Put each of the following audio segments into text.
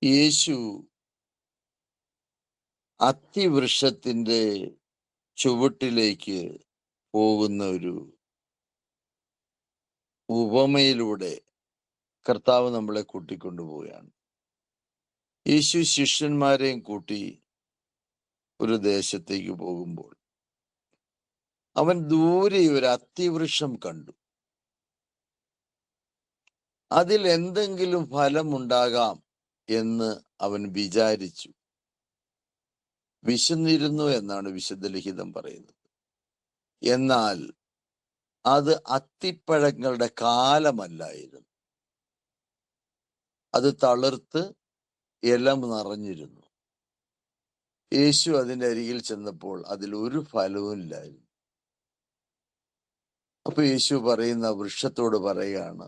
യേശു അത്തിവൃക്ഷത്തിന്റെ ചുവട്ടിലേക്ക് പോകുന്ന ഒരു ഉപമയിലൂടെ കർത്താവ് നമ്മളെ കൂട്ടിക്കൊണ്ടുപോവുകയാണ്. യേശു ശിഷ്യന്മാരെയും കൂട്ടി ഒരു ദേശത്തേക്ക് പോകുമ്പോൾ അവൻ ദൂരെ ഒരു അത്തിവൃക്ഷം കണ്ടു. അതിൽ എന്തെങ്കിലും ഫലമുണ്ടാകാം എന്ന് അവൻ വിചാരിച്ചു. വിശന്നിരുന്നു എന്നാണ് വിശുദ്ധ ലിഖിതം പറയുന്നത്. എന്നാൽ അത് അത്തിപ്പഴങ്ങളുടെ കാലമല്ലായിരുന്നു. അത് തളിർത്ത് ഇല നിറഞ്ഞിരുന്നു. യേശു അതിൻ്റെ അരികിൽ ചെന്നപ്പോൾ അതിൽ ഒരു ഫലവും ഇല്ലായിരുന്നു. അപ്പൊ യേശു പറയുന്ന വൃക്ഷത്തോട് പറയുകയാണ്,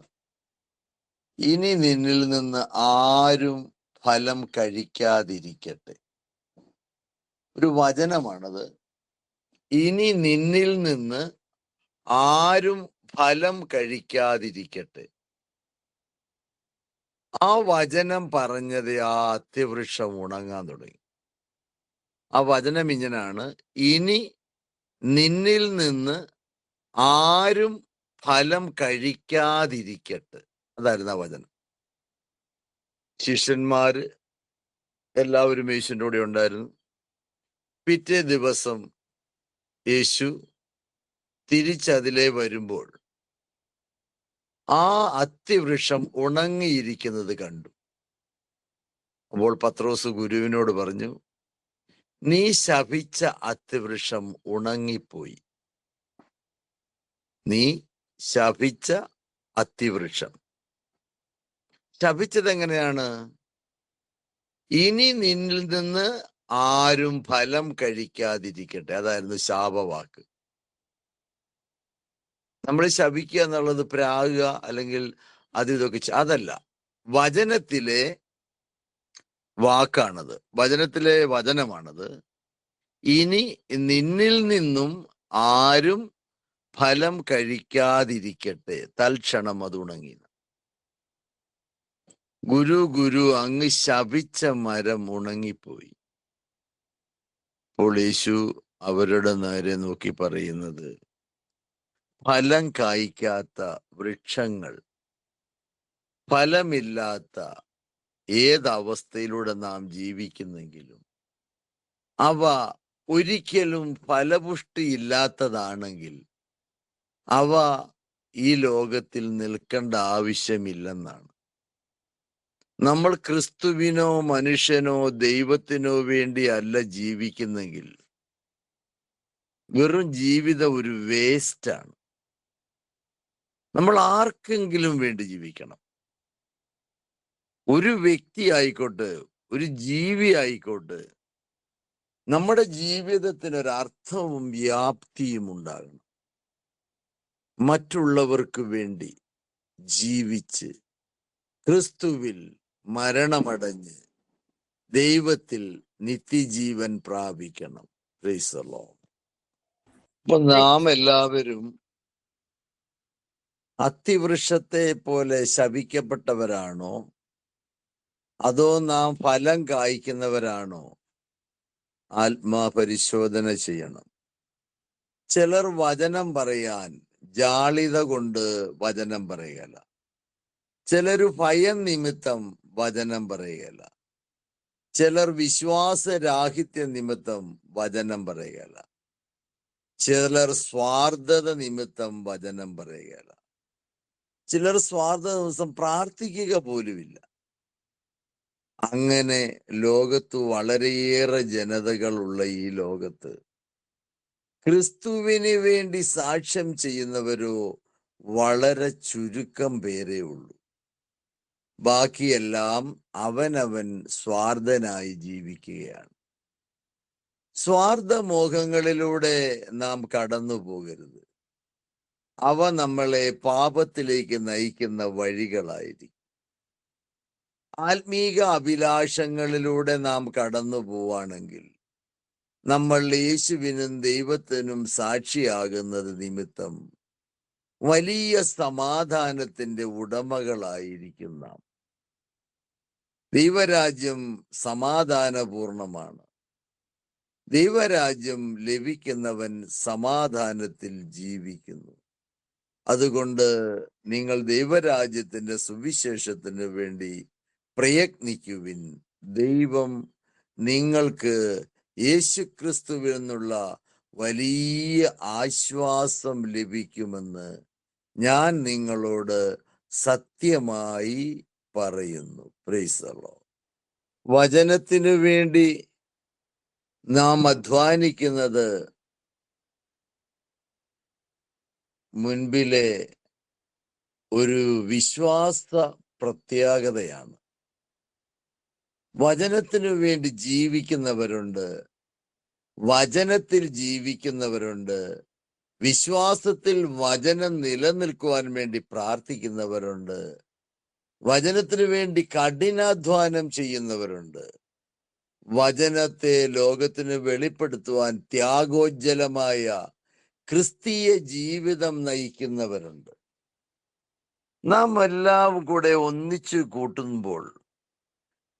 ഇനി നിന്നിൽ നിന്ന് ആരും ഫലം കഴിക്കാതിരിക്കട്ടെ. ഒരു വചനമാണത്. ഇനി നിന്നിൽ നിന്ന് ആരും ഫലം കഴിക്കാതിരിക്കട്ടെ. ആ വചനം പറഞ്ഞത് ആ അത്തിവൃക്ഷം ഉണങ്ങാൻ തുടങ്ങി. ആ വചനം ഇങ്ങനാണ്, ഇനി നിന്നിൽ നിന്ന് ആരും ഫലം കഴിക്കാതിരിക്കട്ടെ. അതായിരുന്നു ആ വചനം. ശിഷ്യന്മാര് എല്ലാവരും യേശുവിൻ്റെ കൂടെ ഉണ്ടായിരുന്നു. പിറ്റേ ദിവസം യേശു തിരിച്ചതിലേ വരുമ്പോൾ ആ അത്തിവൃക്ഷം ഉണങ്ങിയിരിക്കുന്നത് കണ്ടു. അപ്പോൾ പത്രോസ് ഗുരുവിനോട് പറഞ്ഞു, നീ ശപിച്ച അത്തിവൃക്ഷം ഉണങ്ങിപ്പോയി. നീ ശപിച്ച അത്തിവൃക്ഷം. ശപിച്ചത് എങ്ങനെയാണ്? ഇനി നിന്നിൽ നിന്ന് ആരും ഫലം കഴിക്കാതിരിക്കട്ടെ. അതായിരുന്നു ശാപവാക്ക്. നമ്മൾ ശപിക്കുക എന്നുള്ളത് പ്രാകുക അല്ലെങ്കിൽ ഇതൊക്കെ അതല്ല. വചനത്തിലെ വാക്കാണത്, വചനത്തിലെ വചനമാണത്. ഇനി നിന്നിൽ നിന്നും ആരും ഫലം കഴിക്കാതിരിക്കട്ടെ. തൽക്ഷണം അത് ഉണങ്ങി. ഗുരു അങ്ങ് ശപിച്ച മരം ഉണങ്ങിപ്പോയി. അപ്പോൾ യേശു അവരുടെ നേരെ നോക്കി പറയുന്നത്, ഫലം കായ്ക്കാത്ത വൃക്ഷങ്ങൾ, ഫലമില്ലാത്ത ഏതവസ്ഥയിലൂടെ നാം ജീവിക്കുന്നെങ്കിലും അവ ഒരിക്കലും ഫലപുഷ്ടി ഇല്ലാത്തതാണെങ്കിൽ അവ ഈ ലോകത്തിൽ നിൽക്കേണ്ട ആവശ്യമില്ലെന്നാണ്. നമ്മൾ ക്രിസ്തുവിനോ മനുഷ്യനോ ദൈവത്തിനോ വേണ്ടി അല്ല ജീവിക്കുന്നെങ്കിൽ വെറും ജീവിതം ഒരു വേസ്റ്റാണ്. നമ്മൾ ആർക്കെങ്കിലും വേണ്ടി ജീവിക്കണം. ഒരു വ്യക്തി ആയിക്കോട്ടെ, ഒരു ജീവി ആയിക്കോട്ടെ, നമ്മുടെ ജീവിതത്തിനൊരർത്ഥവും വ്യാപ്തിയും ഉണ്ടാകണം. മറ്റുള്ളവർക്ക് വേണ്ടി ജീവിച്ച് ക്രിസ്തുവിൽ മരണമടഞ്ഞ് ദൈവത്തിൽ നിത്യജീവൻ പ്രാപിക്കണം. Praise the Lord. അപ്പൊ നാം എല്ലാവരും അത്തിവൃക്ഷത്തെ പോലെ ശപിക്കപ്പെട്ടവരാണോ, അതോ നാം ഫലം കായ്ക്കുന്നവരാണോ? ആത്മാപരിശോധന ചെയ്യണം. ചിലർ വചനം പറയാൻ ജാളിത കൊണ്ട് വചനം പറയുകയല്ല. ചിലർ ഭയം നിമിത്തം വചനം പറയുകയല്ല. ചിലർ വിശ്വാസരാഹിത്യ നിമിത്തം വചനം പറയുകയല്ല. ചിലർ സ്വാർത്ഥത നിമിത്തം വചനം പറയുകയല്ല. ചിലർ സ്വാർത്ഥത നിമിത്തം പ്രാർത്ഥിക്കുക പോലുമില്ല. അങ്ങനെ ലോകത്ത് വളരെയേറെ ജനതകളുള്ള ഈ ലോകത്ത് ക്രിസ്തുവിന് വേണ്ടി സാക്ഷ്യം ചെയ്യുന്നവരോ വളരെ ചുരുക്കം പേരേ ഉള്ളൂ. ബാക്കിയെല്ലാം അവനവൻ സ്വാർത്ഥനായി ജീവിക്കുകയാണ്. സ്വാർത്ഥമോഹങ്ങളിലൂടെ നാം കടന്നു പോകരുത്. അവ നമ്മളെ പാപത്തിലേക്ക് നയിക്കുന്ന വഴികളായിരിക്കും. ആത്മീക അഭിലാഷങ്ങളിലൂടെ നാം കടന്നു പോവാണെങ്കിൽ നമ്മൾ യേശുവിനും ദൈവത്തിനും സാക്ഷിയാകുന്നത് നിമിത്തം വലിയ സമാധാനത്തിന്റെ ഉടമകളായിരിക്കും നാം. ദൈവരാജ്യം സമാധാനപൂർണമാണ്. ദൈവരാജ്യം ലഭിക്കുന്നവൻ സമാധാനത്തിൽ ജീവിക്കുന്നു. അതുകൊണ്ട് നിങ്ങൾ ദൈവരാജ്യത്തിന്റെ സുവിശേഷത്തിന് വേണ്ടി പ്രയത്നിക്കുവിൻ. ദൈവം നിങ്ങൾക്ക് യേശുക്രിസ്തുവിൽ നിന്നുള്ള വലിയ ആശ്വാസം ലഭിക്കുമെന്ന് ഞാൻ നിങ്ങളോട് സത്യമായി പറയുന്നു. Price the Lord. വചനത്തിനു വേണ്ടി നാം അധ്വാനിക്കുന്നത് മുൻപിലെ ഒരു വിശ്വാസ പ്രത്യാഗതയാണ്. വചനത്തിനു വേണ്ടി ജീവിക്കുന്നവരുണ്ട്, വചനത്തിൽ ജീവിക്കുന്നവരുണ്ട്, വിശ്വാസത്തിൽ വചനം നിലനിൽക്കുവാൻ വേണ്ടി പ്രാർത്ഥിക്കുന്നവരുണ്ട്, വചനത്തിനു വേണ്ടി കഠിനാധ്വാനം ചെയ്യുന്നവരുണ്ട്, വചനത്തെ ലോകത്തിന് വെളിപ്പെടുത്തുവാൻ ത്യാഗോജ്ജലമായ ക്രിസ്തീയ ജീവിതം നയിക്കുന്നവരുണ്ട്. നാം എല്ലാം കൂടെ ഒന്നിച്ചു കൂട്ടുമ്പോൾ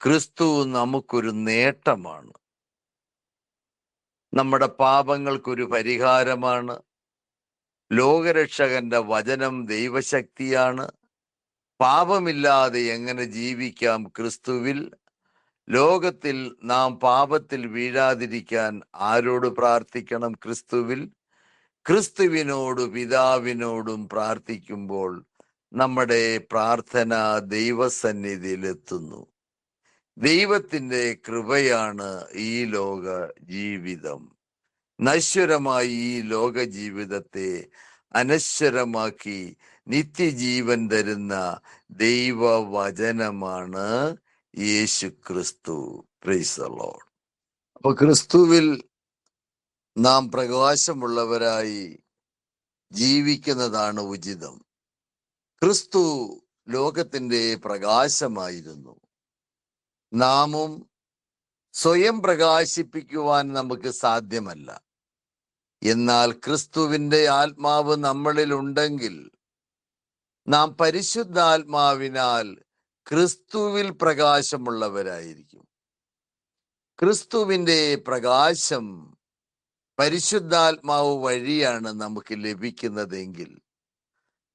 ക്രിസ്തു നമുക്കൊരു നേട്ടമാണ്. നമ്മുടെ പാപങ്ങൾക്കൊരു പരിഹാരമാണ്. ലോകരക്ഷകന്റെ വചനം ദൈവശക്തിയാണ്. പാപമില്ലാതെ എങ്ങനെ ജീവിക്കാം ക്രിസ്തുവിൽ? ലോകത്തിൽ നാം പാപത്തിൽ വീഴാതിരിക്കാൻ ആരോട് പ്രാർത്ഥിക്കണം? ക്രിസ്തുവിൽ. ക്രിസ്തുവിനോട് പിതാവിനോടും പ്രാർത്ഥിക്കുമ്പോൾ നമ്മുടെ പ്രാർത്ഥന ദൈവസന്നിധിയിലെത്തുന്നു. ദൈവത്തിന്റെ കൃപയാണ് ഈ ലോക ജീവിതം. നശ്വരമായി ഈ ലോക ജീവിതത്തെ അനശ്വരമാക്കി നിത്യജീവൻ തരുന്ന ദൈവവചനമാണ് യേശു ക്രിസ്തു. Price the Lord. അപ്പൊ ക്രിസ്തുവിൽ നാം പ്രകാശമുള്ളവരായി ജീവിക്കുന്നതാണ് ഉചിതം. ക്രിസ്തു ലോകത്തിന്റെ പ്രകാശമായിരുന്നു. നാമും സ്വയം പ്രകാശിപ്പിക്കുവാൻ നമുക്ക് സാധ്യമല്ല. എന്നാൽ ക്രിസ്തുവിന്റെ ആത്മാവ് നമ്മളിൽ ഉണ്ടെങ്കിൽ നാം പരിശുദ്ധാത്മാവിനാൽ ക്രിസ്തുവിൽ പ്രകാശമുള്ളവരായിരിക്കും. ക്രിസ്തുവിന്റെ പ്രകാശം പരിശുദ്ധാത്മാവ് വഴിയാണ് നമുക്ക് ലഭിക്കുന്നതെങ്കിൽ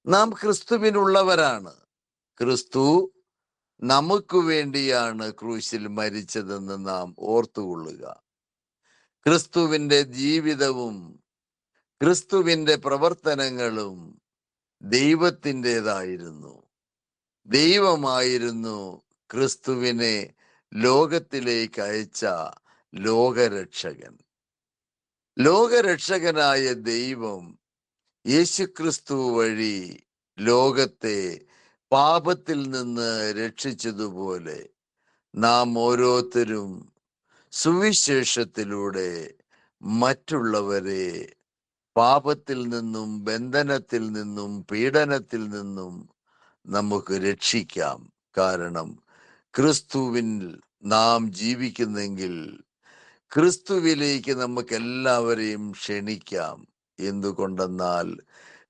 നാം ക്രിസ്തുവിനുള്ളവരാണ്. ക്രിസ്തു നമുക്ക് വേണ്ടിയാണ് ക്രൂശിൽ മരിച്ചതെന്ന് നാം ഓർത്തുകൊള്ളുക. ക്രിസ്തുവിന്റെ ജീവിതവും ക്രിസ്തുവിന്റെ പ്രവർത്തനങ്ങളും ദൈവത്തിൻ്റെതായിരുന്നു. ദൈവമായിരുന്നു ക്രിസ്തുവിനെ ലോകത്തിലേക്ക് അയച്ച ലോകരക്ഷകൻ. ലോകരക്ഷകനായ ദൈവം യേശുക്രിസ്തു വഴി ലോകത്തെ പാപത്തിൽ നിന്ന് രക്ഷിച്ചതുപോലെ നാം ഓരോരുത്തരും സുവിശേഷത്തിലൂടെ മറ്റുള്ളവരെ പാപത്തിൽ നിന്നും ബന്ധനത്തിൽ നിന്നും പീഡനത്തിൽ നിന്നും നമുക്ക് രക്ഷിക്കാം. കാരണം ക്രിസ്തുവിൽ നാം ജീവിക്കുന്നെങ്കിൽ ക്രിസ്തുവിലേക്ക് നമുക്ക് എല്ലാവരെയും ക്ഷണിക്കാം. എന്തുകൊണ്ടെന്നാൽ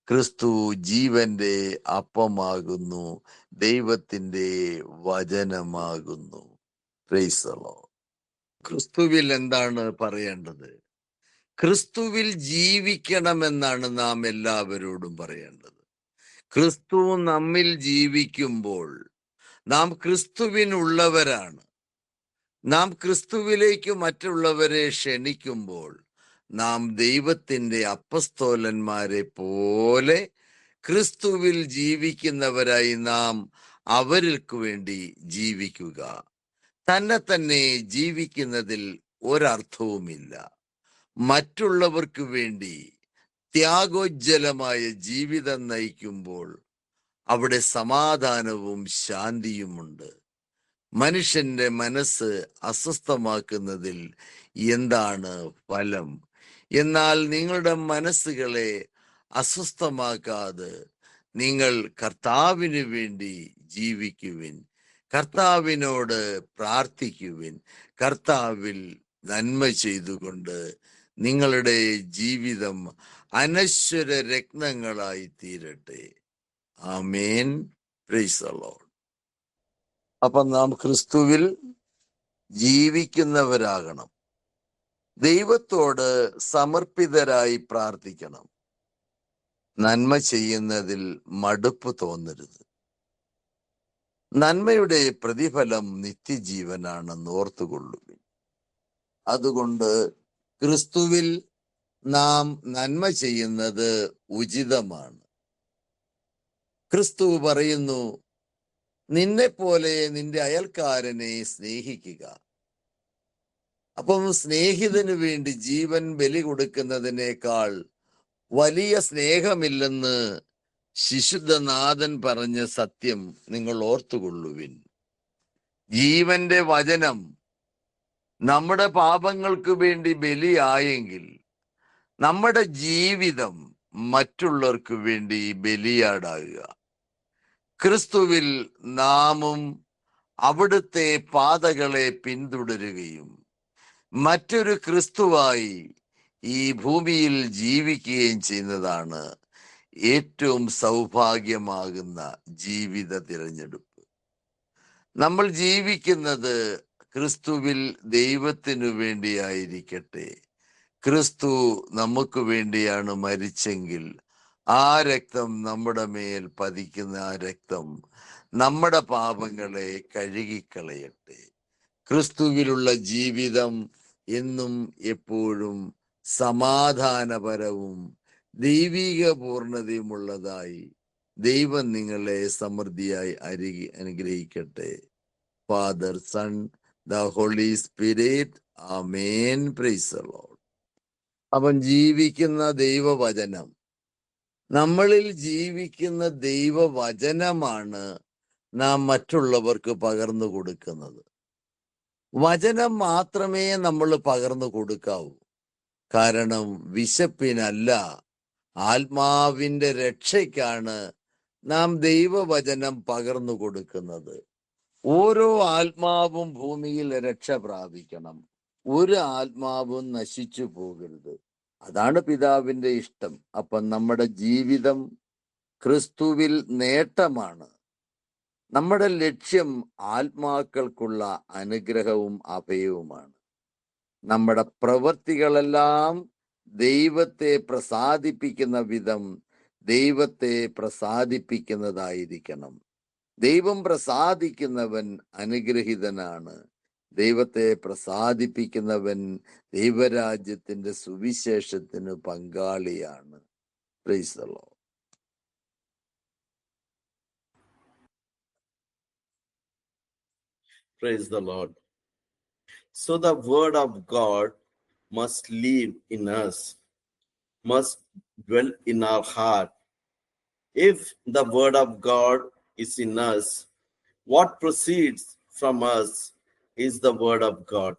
ക്രിസ്തു ജീവന്റെ അപ്പമാകുന്നു, ദൈവത്തിന്റെ വചനമാകുന്നു. Price the Lord. ക്രിസ്തുവിൽ എന്താണ് പറയേണ്ടത്? ക്രിസ്തുവിൽ ജീവിക്കണമെന്നാണ് നാം എല്ലാവരോടും പറയേണ്ടത്. ക്രിസ്തു നമ്മിൽ ജീവിക്കുമ്പോൾ നാം ക്രിസ്തുവിനുള്ളവരാണ്. നാം ക്രിസ്തുവിലേക്ക് മറ്റുള്ളവരെ ക്ഷണിക്കുമ്പോൾ നാം ദൈവത്തിന്റെ അപ്പസ്തോലന്മാരെ പോലെ ക്രിസ്തുവിൽ ജീവിക്കുന്നവരായി നാം അവർക്ക് വേണ്ടി ജീവിക്കുക. തന്നെ ജീവിക്കുന്നതിൽ ഒരർത്ഥവുമില്ല. മറ്റുള്ളവർക്ക് വേണ്ടി ത്യാഗോജ്ജലമായ ജീവിതം നയിക്കുമ്പോൾ അവിടെ സമാധാനവും ശാന്തിയുമുണ്ട്. മനുഷ്യന്റെ മനസ്സ് അസ്വസ്ഥമാക്കുന്നതിൽ എന്താണ് ഫലം? എന്നാൽ നിങ്ങളുടെ മനസ്സുകളെ അസ്വസ്ഥമാക്കാതെ നിങ്ങൾ കർത്താവിന് വേണ്ടി ജീവിക്കുവിൻ, കർത്താവിനോട് പ്രാർത്ഥിക്കുവിൻ, കർത്താവിൽ നന്മ ചെയ്തുകൊണ്ട് നിങ്ങളുടെ ജീവിതം അനശ്വര രത്നങ്ങളായി തീരട്ടെ. ആമേൻ. Praise the Lord. അപ്പം നാം ക്രിസ്തുവിൽ ജീവിക്കുന്നവരാകണം. ദൈവത്തോട് സമർപ്പിതരായി പ്രാർത്ഥിക്കണം. നന്മ ചെയ്യുന്നതിൽ മടുപ്പ് തോന്നരുത്. നന്മയുടെ പ്രതിഫലം നിത്യജീവനാണെന്ന് ഓർത്തുകൊള്ളുവിൻ. അതുകൊണ്ട് ക്രിസ്തുവിൽ നാം നന്മ ചെയ്യുന്നത് ഉചിതമാണ്. ക്രിസ്തു പറയുന്നു, നിന്നെ പോലെ നിന്റെ അയൽക്കാരനെ സ്നേഹിക്കുക. അപ്പം സ്നേഹിതന് വേണ്ടി ജീവൻ ബലി കൊടുക്കുന്നതിനേക്കാൾ വലിയ സ്നേഹമില്ലെന്ന് ശിശുദ്ധനാഥൻ പറഞ്ഞ സത്യം നിങ്ങൾ ഓർത്തുകൊള്ളുവിൻ. ജീവന്റെ വചനം നമ്മുടെ പാപങ്ങൾക്ക് വേണ്ടി ബലിയായെങ്കിൽ നമ്മുടെ ജീവിതം മറ്റുള്ളവർക്ക് വേണ്ടി ബലിയാടാകുക. ക്രിസ്തുവിൽ നാമും അവിടുത്തെ പാതകളെ പിന്തുടരുകയും മറ്റൊരു ക്രിസ്തുവായി ഈ ഭൂമിയിൽ ജീവിക്കുകയും ചെയ്യുന്നതാണ് ഏറ്റവും സൗഭാഗ്യമാകുന്ന ജീവിത തിരഞ്ഞെടുപ്പ്. നമ്മൾ ജീവിക്കുന്നത് ക്രിസ്തുവിൽ ദൈവത്തിനു വേണ്ടിയായിരിക്കട്ടെ. ക്രിസ്തു നമുക്ക് വേണ്ടിയാണ് മരിച്ചെങ്കിൽ ആ രക്തം നമ്മുടെ മേൽ പതിക്കുന്ന ആ രക്തം നമ്മുടെ പാപങ്ങളെ കഴുകിക്കളയട്ടെ. ക്രിസ്തുവിലുള്ള ജീവിതം എന്നും എപ്പോഴും സമാധാനപരവും ദൈവിക പൂർണ്ണതയുമുള്ളതായി ദൈവം നിങ്ങളെ സമൃദ്ധിയായി അനുഗ്രഹിക്കട്ടെ. Father, son, the holy spirit. Amen. Praise the lord. അവൻ ജീവിക്കുന്ന ദൈവവചനം, നമ്മളിൽ ജീവിക്കുന്ന ദൈവവചനമാണ് നാം മറ്റുള്ളവർക്ക് പകർന്നു കൊടുക്കുന്നത്. വചനം മാത്രമേ നമ്മൾ പകർന്നു കൊടുക്കാവൂ. കാരണം വിശപ്പിനല്ല, ആത്മാവിന്റെ രക്ഷയ്ക്കാണ് നാം ദൈവവചനം പകർന്നു കൊടുക്കുന്നത്. ഓരോ ആത്മാവും ഭൂമിയിൽ രക്ഷ പ്രാപിക്കണം. ഒരു ആത്മാവും നശിച്ചു പോകരുത്. അതാണ് പിതാവിന്റെ ഇഷ്ടം. അപ്പം നമ്മുടെ ജീവിതം ക്രിസ്തുവിൽ നേട്ടമാണ്. നമ്മുടെ ലക്ഷ്യം ആത്മാക്കൾക്കുള്ള അനുഗ്രഹവും അഭയവുമാണ്. നമ്മുടെ പ്രവൃത്തികളെല്ലാം ദൈവത്തെ പ്രസാദിപ്പിക്കുന്ന വിധം ദൈവത്തെ പ്രസാദിപ്പിക്കുന്നതായിരിക്കണം. ദൈവം പ്രസാദിക്കുന്നവൻ അനുഗ്രഹീതനാണ്. ദൈവത്തെ പ്രസാദിപ്പിക്കുന്നവൻ ദൈവരാജ്യത്തിന്റെ സുവിശേഷത്തിന് പങ്കാളിയാണ്. Praise the Lord. Praise the Lord. So the word of God must live in us, must dwell in our heart. If the word of God is in us, what proceeds from us is the word of God.